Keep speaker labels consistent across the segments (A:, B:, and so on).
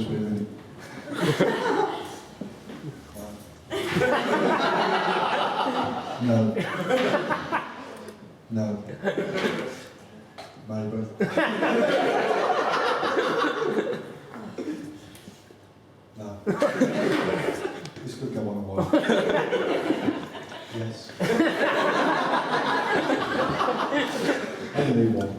A: just be a minute. No. No. Maybe. No. This could go on a while. Yes. Only one.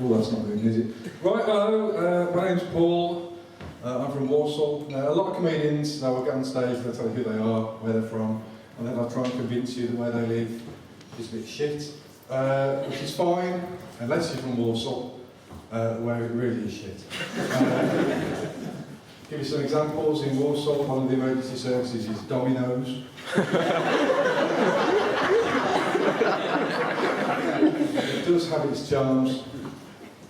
A: Oh, that's not good, is it? Right, hello, my name's Paul. I'm from Warsaw. Now, a lot of comedians, they'll get on stage, they'll tell you who they are, where they're from, and then they'll try and convince you that where they live is a bit shit, which is fine, unless you're from Warsaw, where it really is shit. Give you some examples. In Warsaw, one of the emergency services is Domino's. It does have its charms.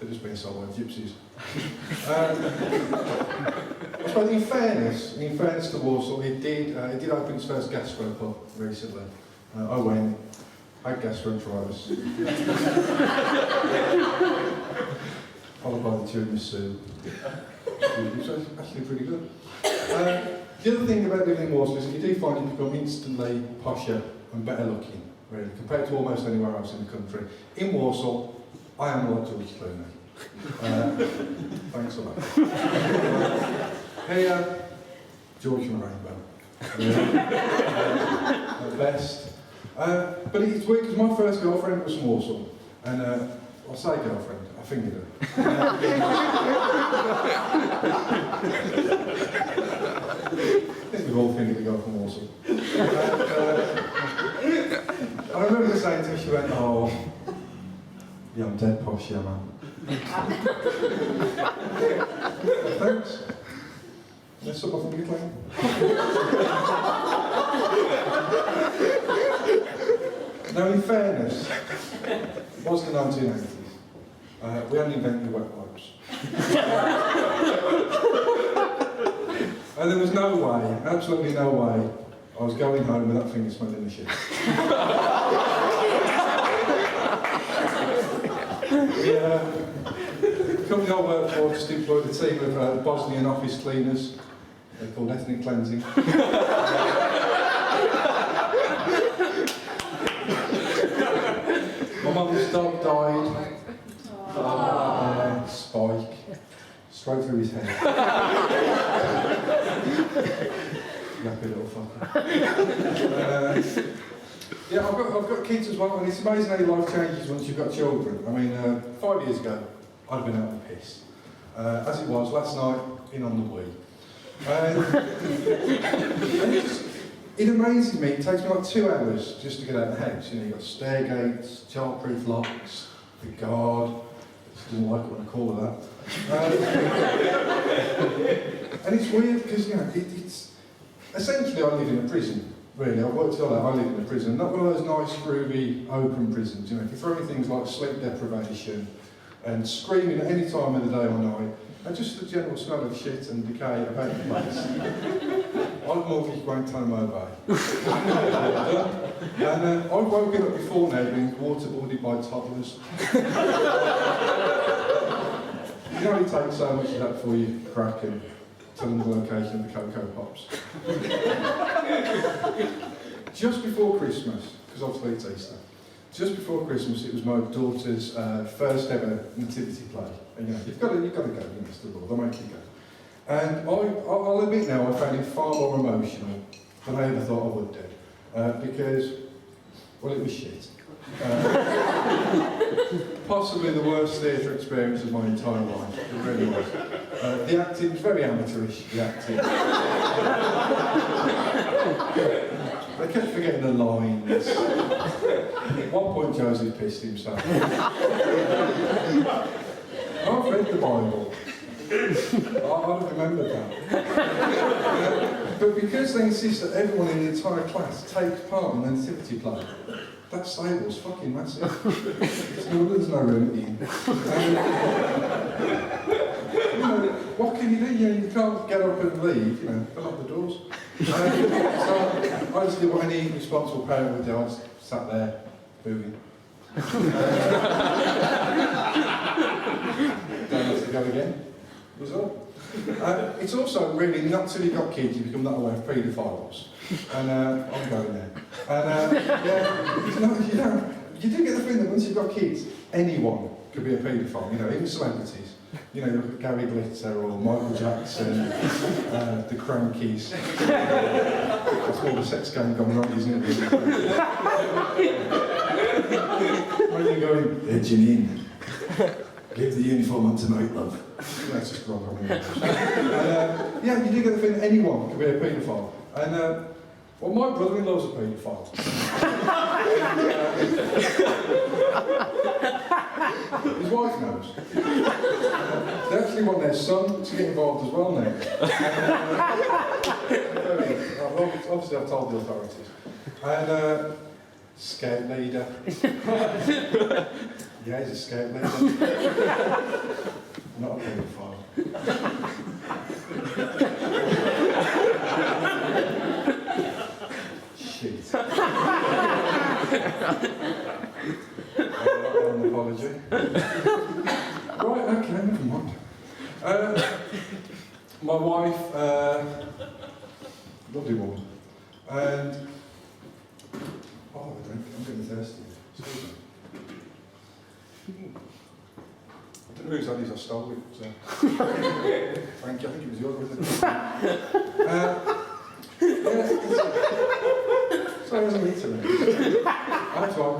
A: They're just being sold by gypsies. I suppose in fairness to Warsaw, it did open its first gastro pub recently. I went, had gastro-tritis. Followed by the tiramisu. Which was actually pretty good. The other thing about living in Warsaw is that you do find you become instantly posher and better looking, really, compared to almost anywhere else in the country. In Warsaw, I am like George Clooney. Thanks a lot. Here, George from Rainbow. At best. But it's weird because my first girlfriend was from Warsaw. And I say girlfriend, I fingered her. I think we've all fingered a girl from Warsaw. I remember saying to her, she went, oh, yeah, I'm dead posh, yeah, man. Thanks. Let's suck my finger clean. Now, in fairness, it was the 1980s. We hadn't invented wet wipes. And there was no way, absolutely no way, I was going home with that finger smelling the shit. The company I worked for just employed a team of Bosnian office cleaners. They're called ethnic cleansing. My mum's dog died. Spike. Straight through his head. Yuppie little fucker. Yeah, I've got kids as well, and it's amazing how your life changes once you've got children. I mean, 5 years ago, I'd have been out of the piss. As it was, last night, in on the Wii. And it amazes me, it takes me like 2 hours just to get out of the house. You know, you've got stair gates, child-proof locks, the guard. She doesn't like it when I call her that. And it's weird because, you know, it's essentially I live in a prison. Really, I've worked it all out. I live in a prison. Not one of those nice, groovy, open prisons. You know, if you throw in things like sleep deprivation and screaming at any time of the day or night, and just the general smell of shit and decay about the place, I'd mortgage Guantanamo Bay. And I've woken up before now being waterboarded by toddlers. You can only take so much of that before you crack and tell them the location of the Cocoa Pops. Just before Christmas, because obviously it's Easter, just before Christmas it was my daughter's first ever nativity play. And you know, you've got to go, you know, it's the Lord, they'll make you go. And I'll admit now, I found it far more emotional than I ever thought I would do. Because, well, it was shit. Possibly the worst theatre experience of my entire life, it really was. The acting was very amateurish, the acting. They kept forgetting the lines. At one point Joseph pissed himself. I've read the Bible. I remember that. But because they insist that everyone in the entire class takes part in the nativity play, that stable's fucking massive. There's no room at the end. You know, what can you do? You can't get up and leave, you know, fill up the doors. So I just did what any responsible parent would do. I just sat there, booing. Don't have to go again. Was all. It's also really not till you've got kids you become that aware of paedophiles. And I'm going there. And yeah, you do get the feeling that once you've got kids, anyone could be a paedophile, you know, even celebrities. You know, look at Gary Glitter or Michael Jackson, the Crankies. That's all the sex game gone wrong, isn't it? When you're going, edging in, give the uniform on tonight, love. That's just wrong, I mean. Yeah, you do get the feeling anyone could be a paedophile. And, well, my brother-in-law's a paedophile. His wife knows. They actually want their son to get involved as well now. Obviously I've told the authorities. And scout leader. Yeah, he's a scout leader. Not a paedophile. Shit. An apology. Right, okay, never mind. My wife, lovely woman, and oh, I'm getting thirsty. Excuse me. I don't know whose that is, I stole it. So. Thank you, I think it was yours, wasn't it? Sorry, I wasn't eating it. That's all.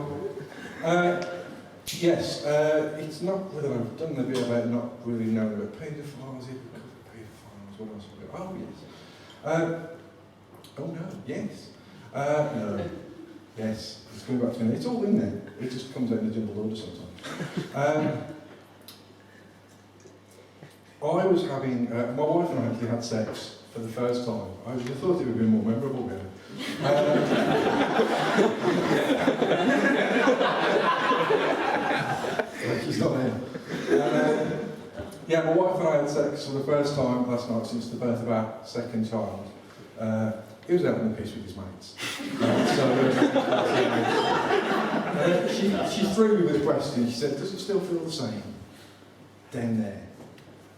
A: Yes, it's not whether I've done a bit about not really knowing about paedophiles, paedophiles, what else have I got? Oh, yes. Oh, no, yes. No. Yes, it's coming back to me. It's all in there. It just comes out in a jumbled order sometimes. I was having, my wife and I actually had sex for the first time. I thought it would be more memorable, really. She's not there. Yeah, my wife and I had sex for the first time last night since the birth of our second child. He was out on the piss with his mates. She threw me with a question. She said, does it still feel the same down there?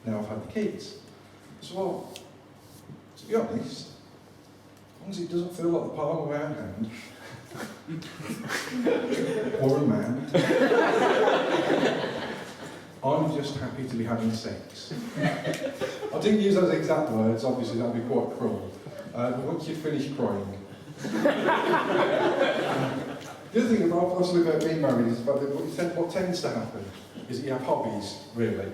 A: Now I've had the kids. So, well, to be honest, as long as it doesn't feel like the palm of our hand, or a man, I'm just happy to be having sex. I didn't use those exact words, obviously that would be quite cruel. But once you finish crying. The other thing also about being married is about what tends to happen is that you have hobbies, really.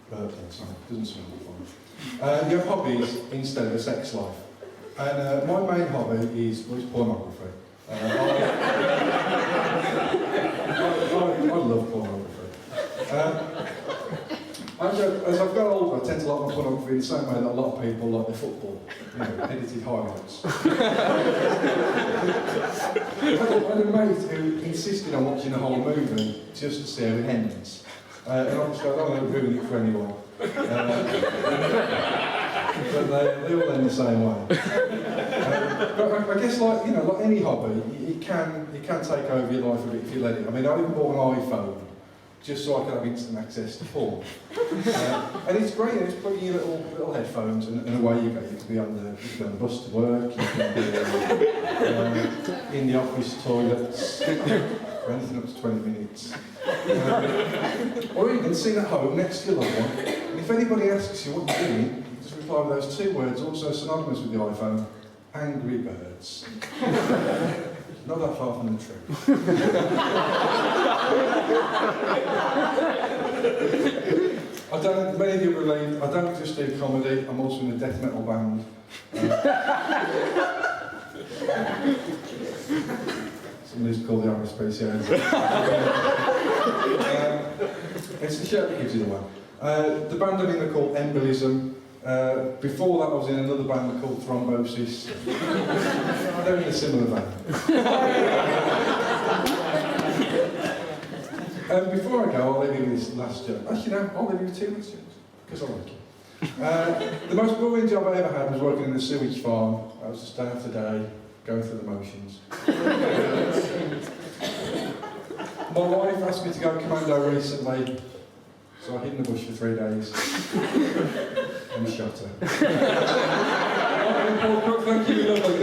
A: Sorry, doesn't smell fun. You have hobbies instead of a sex life. And my main hobby is pornography. I love pornography. As I've got older, I tend to like my pornography in the same way that a lot of people like their football, you know, edited highlights. I had a mate who insisted on watching the whole movie just to see how it ends. And I just go, I don't want to ruin it for anyone. But they all end the same way. But I guess, like any hobby, it can take over your life a bit if you let it. I mean, I even bought an iPhone just so I could have instant access to porn. And it's great. It's putting your little headphones and away you go. You can be on the bus to work. You can be in the office toilets. For anything up to 20 minutes. Or even sitting at home next to your loved one. And if anybody asks you what you're doing, you just reply with those two words, also synonymous with the iPhone, Angry Birds. Not that far from the truth. Many of you believe, I don't just do comedy, I'm also in a death metal band. Somebody's called the Irish Specials. It's the shirt that gives you the one. The band I'm in are called Embolism. Before that I was in another band called Thrombosis. They're in a similar band. Before I go, I'll leave you with this last joke. Actually no, I'll leave you with two last jokes, because I like it. The most boring job I ever had was working in a sewage farm. I was just day after day, going through the motions. My wife asked me to go commando recently, So I hid in the bush for 3 days. And shot her. Paul Crooke, thank you.